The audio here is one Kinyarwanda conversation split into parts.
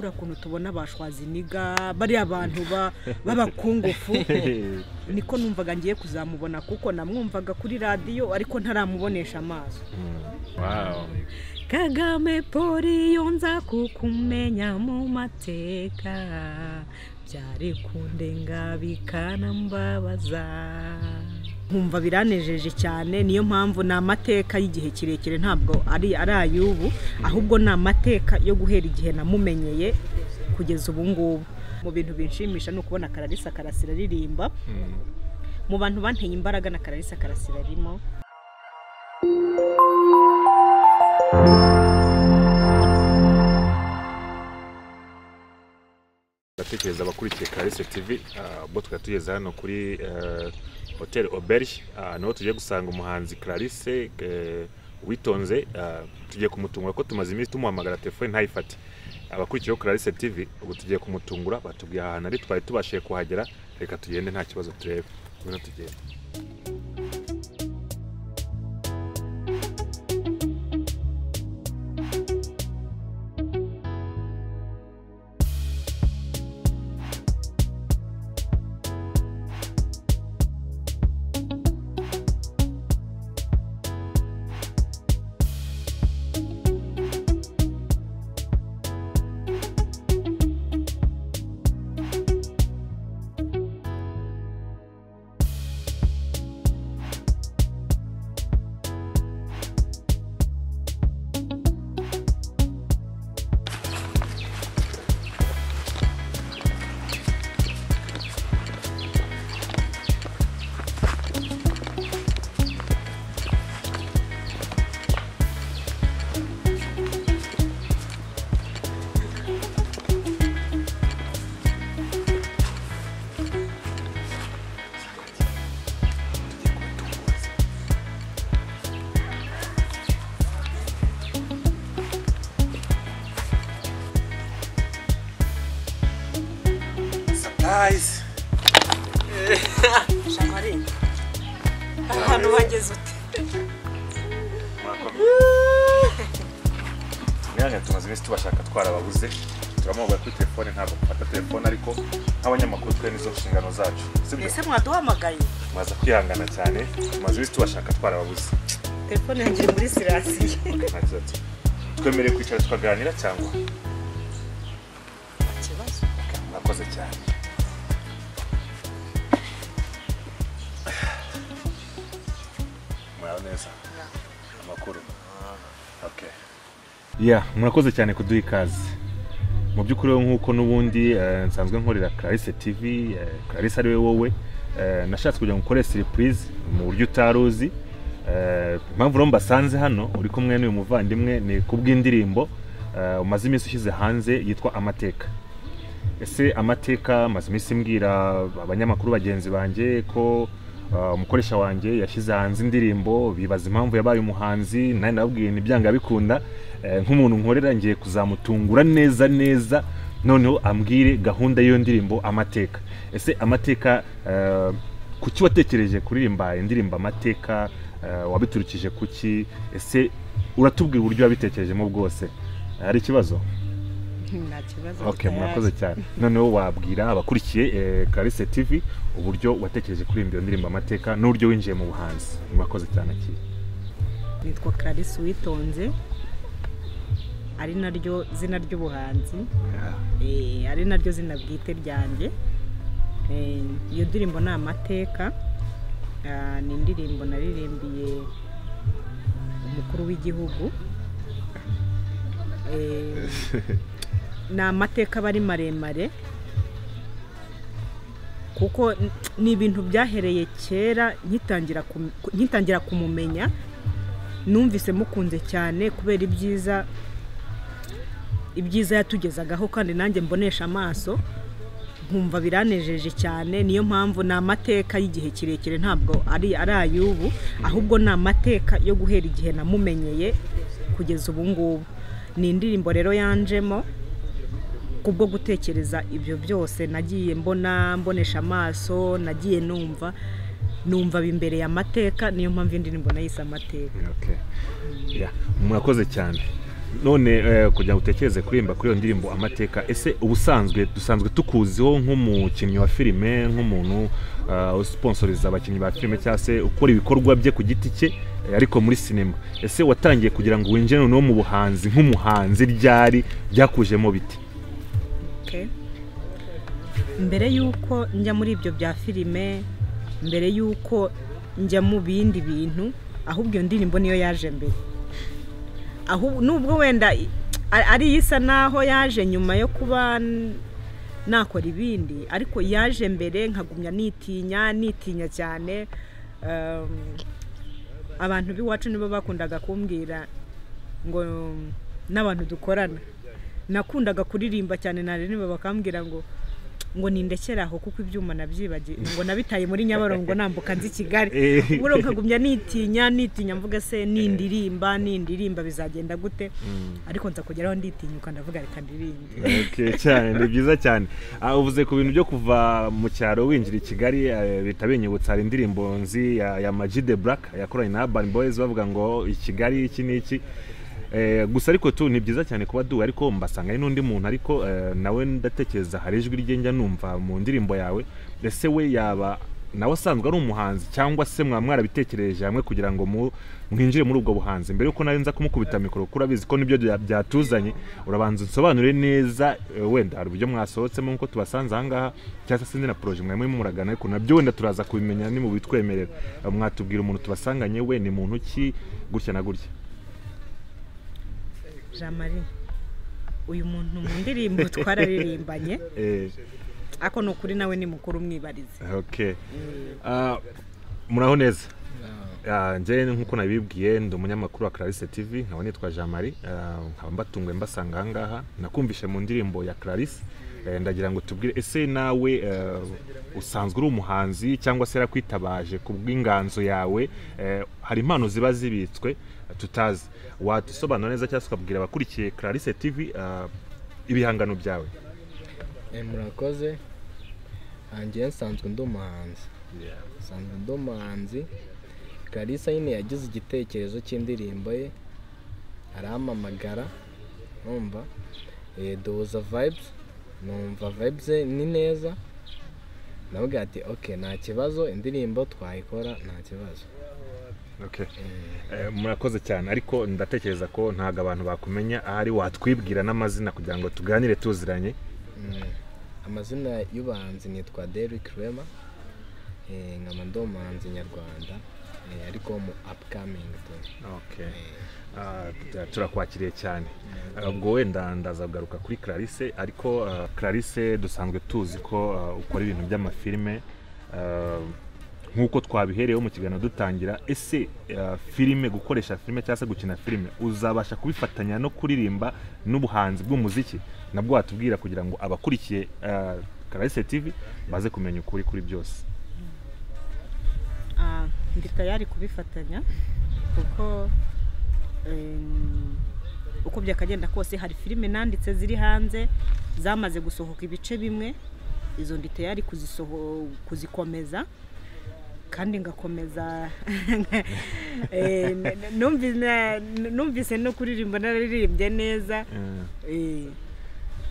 kuri akuntu tubona bashwazi niga bari abantu b'abakungufu niko numvaga ngiye kuzamubona kuko namwumvaga kuri radio ariko ntaramubonesha amaso. Wow. Kagame pori yonza kukumenya mu mateka byari kundenga bikanambabaza. Nkumva biranejeje cyane, niyo mpamvu na amateka y'igihe kirekire ntabwo ari ayubu, ahubwo na amateka yo guhera igihe namumenyeye kugeza ubu ngubu. Mu bintu binshimisha no kubona Clarisse Karasira aririmba. Mu bantu banteye imbaraga na Clarisse Karasira arimo. Ndatekereza abakurikiye Clarisse TV bo twatugeze hano kuri Hotel Auberge, naho tugiye gusanga umuhanzi Clarisse Uwitonze. Tugiye kumutungura ko tumaze iminsi tumuhamagara telefone ntayifate. Abakurikiye Clarisse TV ubu tugiye kumutungura, batubwiye ahantu ari twari tubashiye kuhagera. Reka tugende nta kibazo turebe. Ngwino tugende. Guys. Shamari. Hano wageze ute? Nyanya tumaze iminsi tubashaka twarababuze. Turamubaga kuri telefone ntabwo gufata telefone ariko nk'abanyamakuru twe nizo nshingano zacu. Ese mwaduhamagaye? Mwaza kwihangana cyane. Tumaze iminsi tubashaka twarababuze. Telefone yanjye muri sirasi. Twemereye kwicara tukaganira cyangwa? Kibazo. Mwakoze cyane. Neza. Amakuru. Okay. Murakoze cyane kuduha ikaze. Mu by'ukuri nk'uko n'ubundi nsanzwe nkorera Clarisse TV, Clarisse ari wowe, nashatse kujya gukora surprise mu buryo utaruzi. Impamvu rero mbasanze hano uri kumwe n'uyu muvandimwe ni kubw'indirimbo umaze iminsi ushyize hanze yitwa Amateka. Ese Amateka maze iminsi mbwira abanyamakuru bagenzi banjye ko umukoresha wanjye yashyize hanze indirimbo, bibaza impamvu yabaye umuhanzi, nari nababwiye n'ibyanga bikunda nk'umuntu nkorera ngiye kuzamutungura neza noneho ambwire gahunda y'iyo ndirimbo Amateka. Ese Amateka kuki watekereje kuririmba indirimbo Amateka, wabiturukije kuki? Ese uratubwira uburyo wabitekerejemo bwose? Hari ikibazo? Nta kibazo. Okay, murakoze cyane. Noneho wabwira abakurikiye Clarisse TV uburyo watekereje kuri iyo ndirimbo Amateka n'uburyo winjiye mu buhanzi. Murakoze cyane aki. Nitwa Clarisse Uwitonze, ari naryo zina ry'ubuhanzi. Ari naryo zina bwite ryanjye. Iyo ndirimbo ni Amateka. Ni indirimbo naririmbiye umukuru w'igihugu. Na amateka bari maremare kuko ni ibintu byahereye kera nkitangira kumumenya. Numvise mukunze cyane kubera ibyiza yatugezagaho kandi nanjye mbonesha amaso, nkumva biranejeje cyane. Niyo mpamvu na amateka y'igihe kirekire ntabwo ari ayubu, ahubwo na amateka yo guhera igihe namumenyeye kugeza ubu ngubu. Ni indirimbo rero yanjemo kubwo gutekereza ibyo byose nagiye mbonesha amaso, nagiye numva bimbereye amateka. Niyo mpamvu indirimbo nayise Amateka. Okay. Murakoze cyane. none kugira ngo utekereze kuririmba kuri iyo ndirimbo amateka, ese ubusanzwe dusanzwe tukuziho nk'umukinnyi wa filime, nk'umuntu usponsoriza abakinnyi ba filime cyangwa se ukora ibikorwa bye ku giti cye ariko muri sinema, ese watangiye kugira ngo winjire noneho mu buhanzi nk'umuhanzi ryari, byakujemo biti? Mbere yuko njya muri ibyo bya filime, mbere yuko njya mu bindi bintu, ahubwo iyo ndirimbo niyo yaje mbere. Nubwo wenda ari isa naho yaje nyuma yo kuba nakora ibindi, ariko yaje mbere nkagumya nitinya cyane. Abantu b'iwacu nibo bakundaga kumbwira ngo n'abantu dukorana nakundaga kuririmba cyane, niba bakambwira ngo nindekeraho kuko ibyuma nabyibagiye, ngo nabitaye muri Nyabarongo nambuka nzi Kigali. Ubwo nkagumya nitinya mvuga se nindirimba bizagenda gute, ariko nza kugeraho nditinyuka ndavuga reka ndirimbe. Cyane ni byiza cyane. Uvuze ku bintu byo kuva mu cyaro winjira i Kigali, bitabinyibutsa hari indirimbo nzi ya Maji the Black yakoranye na Urban Boys bavuga ngo i Kigali iki n'iki. Gusa ariko tu ni byiza cyane kuba duwe, ariko mbasanga ari n'undi muntu, ariko nawe ndatekereza hari ijwi rye njya numva mu ndirimbo yawe. Ese we yaba nawe asanzwe ari umuhanzi cyangwa se mwarabitekereje hamwe kugira ngo mwinjire muri ubwo buhanzi? Mbere yuko nari nza kumukubita mikoro kuko urabizi ko nibyo byatuzanye, urabanza unsobanure neza wenda hari uburyo mwasohotsemo nkuko tubasanze aha ngaha, cyangwa se sindi na projet mwemwe muragana, ariko nabyo wenda turaza kubimenya ni mu bitwemerera. Mwatubwira umuntu tubasanganye we ni muntu ki gutya na gutya? Jean Marie, uyu muntu mu ndirimbo twararirimbanye, ako no kuri nawe ni mukuru mwibarize. Muraho neza? Nje nkuko nabibwiye ndi umunyamakuru wa Clarisse TV, nkaba nitwa Jean Marie, nkaba mbatungwe mbasanga aha ngaha. Nakumvishe mu ndirimbo ya Clarisse, ndagira ngo tubwire ese nawe usanzwe uri umuhanzi cyangwa se yarakwitabaje kubw'inganzo yawe, hari impano ziba zibitswe tutazi, watusobanura neza cyangwa ukabwira abakurikiye Clarisse TV ibihangano byawe? Murakoze. Angiye nsanzwe ndi umuhanzi. Clarisse nyine yagize igitekerezo cy'indirimbo ye, arampamagara numva doza vibes, numva vibes ni neza, navuga ati okay nta kibazo, indirimbo twayikora nta kibazo. Murakoze cyane, ariko ndatekereza ko ntago abantu bakumenya, ahari watwibwira n'amazina kugira ngo tuganire tuziranye. Amazina y'ubuhanzi nitwa Derrick Rema, nkaba ndi umuhanzi nyarwanda ariko mu upcoming. Turakwakiriye cyane. Ubwo wenda ndaza kugaruka kuri Clarisse, ariko Clarisse dusanzwe tuzi ko ukora ibintu by'amafilime nkuko twabihereyeho mu kiganiro dutangira. Ese filime, gukoresha filime cyangwa se gukina filime, uzabasha kubifatanya no kuririmba n'ubuhanzi bw'umuziki? Nabwo watubwira kugira ngo abakurikiye Clarisse TV baze kumenya ukuri kuri byose. Ndi tayari kubifatanya kuko uko byakagenda kose hari filime nanditse ziri hanze zamaze gusohoka ibice bimwe, izo ndi tayari kuzikomeza kandi ngakomeza. Numvise no kuririmba naririmbye neza,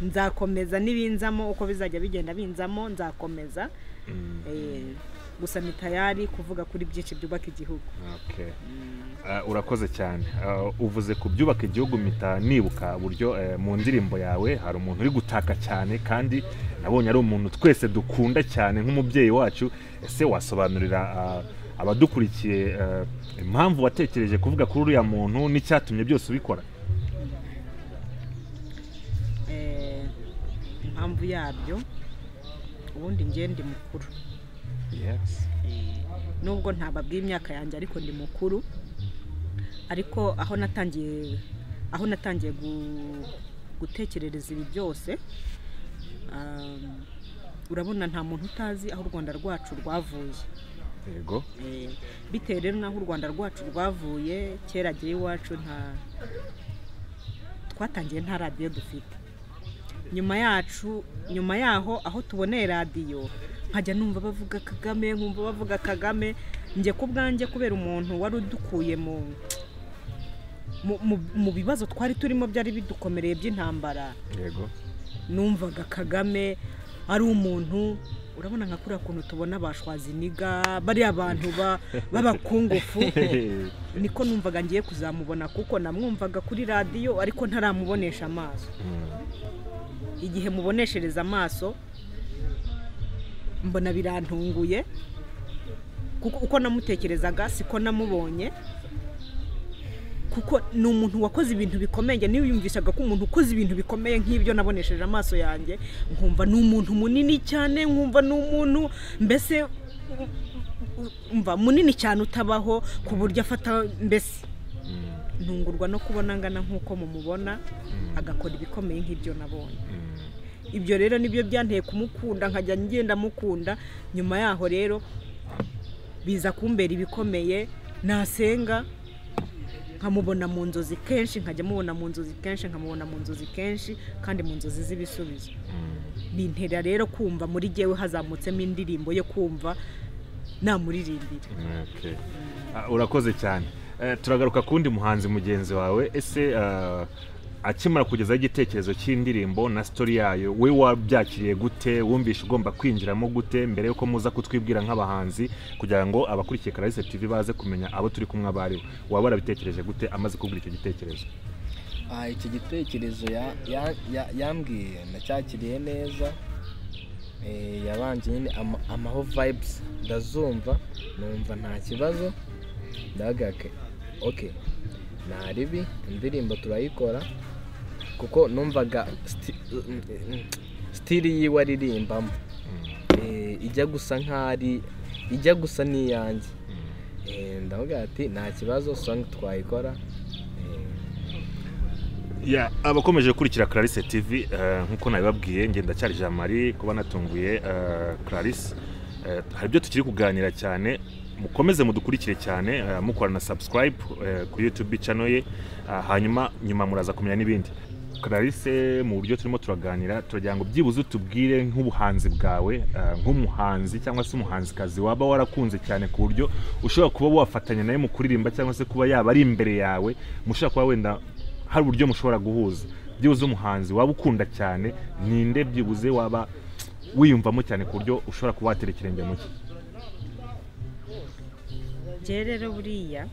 nzakomeza n'ibinzamo uko bizajya bigenda binzamo, nzakomeza. Gusa ni tayari kuvuga kuri byinshi byubaka igihugu. Urakoze cyane. Uvuze ku byubaka igihugu mpita nibuka buryo mu ndirimbo yawe hari umuntu uri gutaka cyane, kandi nabonye ari umuntu twese dukunda cyane nk'umubyeyi wacu. Ese wasobanurira abadukurikiye impamvu watekereje kuvuga kuri uriya muntu n'icyatumye byose ubikora? Impamvu yabyo, ubundi njye ndi mukuru. Nubwo ntababwiye imyaka yanjye ariko ndi mukuru, ariko aho natangiye gutekerereza ibi byose, urabona nta muntu utazi aho u Rwanda rwacu rwavuye. Yego. Bitewe rero n'aho u Rwanda rwacu rwavuye, kera gihe iwacu twatangiye nta radiyo dufite. Nyuma yaho aho tuboneye radiyo, nkajya numva bavuga Kagame, nkumva bavuga Kagame. Njye ku bwanjye kubera umuntu wari udukuye mu bibazo twari turimo byari bidukomereye by'intambara. Yego. Numvaga Kagame ari umuntu urabona nka kuriya kuntu tubona abashwaziniga bari abantu b'abakungufu niko numvaga ngiye kuzamubona kuko namwumvaga kuri radio ariko ntaramubonesha amaso. Igihe muboneshereza amaso mbona birantunguye kuko uko namutekerezaga siko namubonye kuko ni umuntu wakoze ibintu bikomeye. Niyo yumvishaga ko umuntu ukoze ibintu bikomeye nk'ibyo nabonesheje amaso yanjye nkumva ni umuntu munini cyane, nkumva ni umuntu mbese umva munini cyane utabaho ku buryo afata mbese ntungurwa no kubona ngana nk'uko mumubona agakora ibikomeye nk'ibyo nabonye. Ibyo rero nibyo byanteye kumukunda nkajya ngenda mukunda. Nyuma yaho rero biza kumbera ibikomeye, nasenga nkamubona mu nzozi kenshi, nkajya mubona mu nzozi kenshi, nkamubona mu nzozi kenshi kandi mu nzozi z'ibisubizo. Bintera rero kumva muri jewe hazamutsemo indirimbo yo kumva namuririmbira. Okay. Urakoze cyane. Turagaruka kundi muhanzi mugenzi wawe. Ese akimara kugezaho igitekerezo cy'indirimbo na story yayo, we wabyakiriye gute? Wumvisha ugomba kwinjiramo gute mbere yuko muza kutwibwira nk'abahanzi kugira ngo abakurikiye Clarisse TV baze kumenya abo turi kumwe abari? Waba warabitekereje gute amaze kubwira icyo gitekerezo? Iki gitekerezo yambwiye nacyakiriye neza. Yabanje nyine amaho vibes ndazumva numva nta kibazo, ndaga okay naribi indirimbo turayikora kuko numvaga style yiwe aririmbamo ijya gusa nk'ari ijya gusa n'iyanjye. Ndavuga ati nta kibazo song twayikora. Abakomeje gukurikira Clarisse TV nkuko nabibabwiye ngenda cyari Jean Marie kuba natunguye Clarisse. Hari ibyo tukiri kuganira cyane, mukomeze mudukurikire cyane, mukora na subscribe ku YouTube channel ye, hanyuma nyuma muraza kumenya n'ibindi. Clarisse mu buryo turimo turaganira turagira ngo byibuze tubwire nk'ubuhanzi bwawe nk'umuhanzi cyangwa se umuhanzikazi waba warakunze cyane ku buryo ushobora kuba wafatanya naye mu kuririmba cyangwa se kuba yaba ari imbere yawe mushobora kuba wenda hari uburyo mushobora guhuza. Byibuze umuhanzi waba ukunda cyane ninde byibuze waba wiyumvamo cyane ku buryo ushobora kuba waterekerenge muke? Rero buriya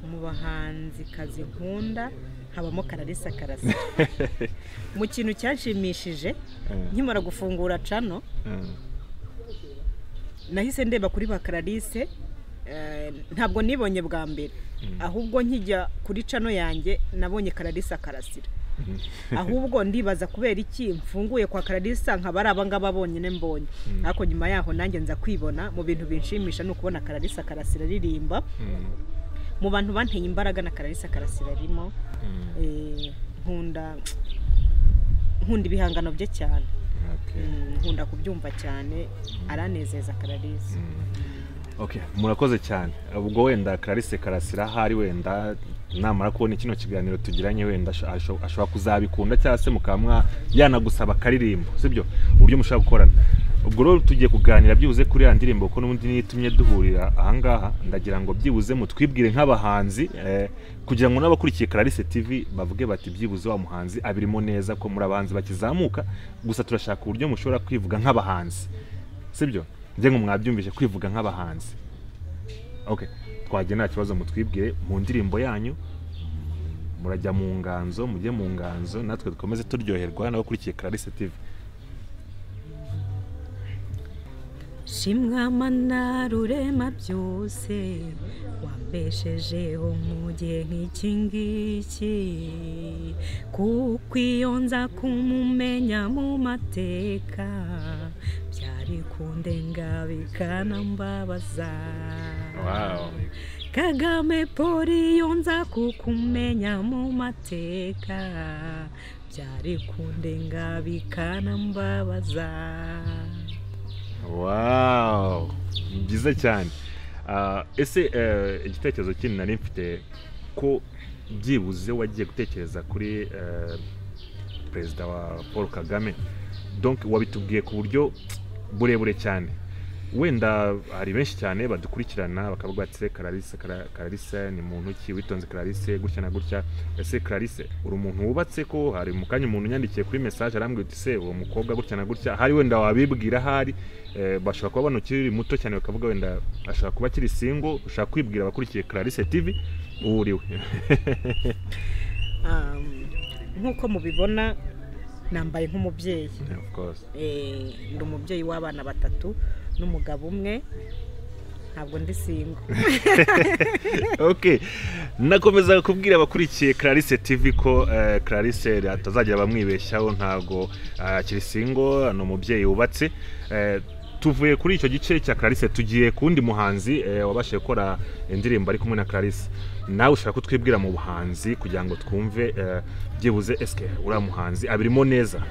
mu bahanzi kazi nkunda habamo Clarisse Karasira. Mu kintu cyashimishije nkimara gufungura channel nahise ndeba kuri ba Clarisse, ntabwo nibonye bwa mbere ahubwo nkijya kuri channel yanjye nabonye Clarisse Karasira. Ahubwo ndibaza kubera iki mfunguye kwa Clarisse nkabara abangaba bonyine mbonye. Ariko nyuma yaho nanjye nza kwibona mu bintu binshimisha no kubona Clarisse Karasira aririmba. Mu bantu banteye imbaraga na Clarisse Karasira arimo. Nkunda ibihangano bye cyane. Nkunda kubyumva cyane, aranezeza Clarisse. Okay, murakoze cyane. Ubwo wenda Clarisse Karasira hari wenda namara kubona kino kiganiro tugiranye wenda ashobora kuzabikunda cyangwa se mukamwa yanagusaba karirimbo, sibyo? Uburyo mushaka gukorana. Ubwo rero tugiye kuganira byibuze kuri ya ndirimbo ko n'ubundi nitumye duhurira ahangaha, ndagira ngo byibuze mutwibwire nk'abahanzi kugira ngo n'abakurikiye Clarisse TV bavuge bati byibuze wa muhanzi abirimo neza ko muri abahanzi bakizamuka, gusa turashaka uburyo mushobora kwivuga nk'abahanzi, sibyo? Nje ngo mwabyumvishe kwivuga nk'abahanzi. Okay, twagiye nta kibazo mutwibwire mu ndirimbo yanyu, murajya mu nganzo, mujye mu nganzo natwe dukomeze turyoherwa n'abakurikiye Clarisse TV. Shimwa Mana rurema byose wambeshejeho mu gihe nk'iki ngiki, kuko iyo nza kumumenya mu mateka byari kundenga bikanambabaza. Wow. Kagame pori iyo nza kukumenya mu mateka byari kundenga bikanambabaza. Wow, byiza cyane. Ese igitekerezo kinini nari mfite ko byibuze wagiye gutekereza kuri Perezida wa Paul Kagame, donc wabitubwiye ku buryo burebure cyane. wenda hari benshi cyane badukurikirana bakavuga ati Clarisse ni muntu ki witonze Clarisse gutya na gutya. Ese Clarisse uri umuntu wubatse ko hari mu kanya umuntu yandikiye kuri message arambwira ati se uwo mukobwa gutya na gutya, hari wenda wabibwira hari bashobora kuba banukiri muto cyane bakavuga wenda ashaka kuba kiri single, ushaka kwibwira abakurikiye Clarisse TV uriwe? Nkuko mubibona nambaye nk'umubyeyi. Of course. Ndi umubyeyi w'abana 3 n'umugabo umwe, ntabwo ndi single. Okay, nakomeza kubwira abakurikiye Clarisse TV ko Clarisse atazajya bamwibeshyaho, ntago akiri single, no umubyeyi wubatse. Tuvuye kuri icyo gice cya Clarisse tugiye kundi muhanzi wabashije gukora indirimbo ari kumwe na Clarisse. Nawe ushaka kutwibwira mu buhanzi kugira ngo twumve byibuze eske uriya muhanzi abirimo neza?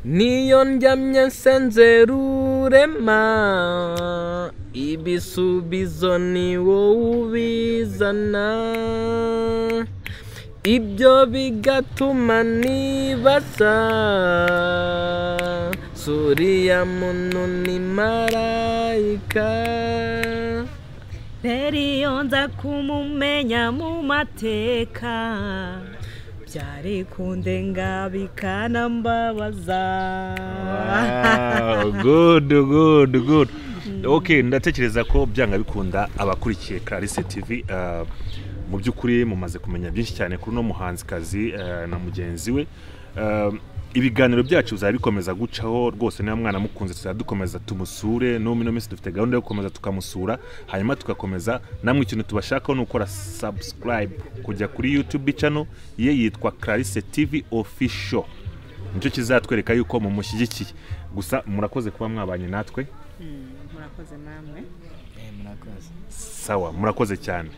Niyo ndyamye nsenze rurema, ibisubizo ni wowe ubizana, ibyo bigatuma nibaza suriya muntu ni marayika. Rero nza kumumenya mu mateka, byari kundenga bikanambabaza. Good. Okay, ndatekereza ko byanga bikunda abakurikiye Clarisse TV mu by'ukuri mumaze kumenya byinshi cyane kuri no muhanzikazi na mugenzi we. Ibiganiro byacu bikomeza gucaho rwose, niba mwana mukunze tuzadukomeza tumusure, no minsi dufite gahunda yo gukomeza tukamusura, hanyuma tugakomeza namwe. Ikintu tubashakaho ni ukora subscribe kujya kuri YouTube channel ye yitwa Clarisse TV Official, nicyo kizatwereka yuko mumushyigikiye. Gusa murakoze kuba mwabanye natwe. Murakoze namwe. Murakoze. Sawa, murakoze cyane.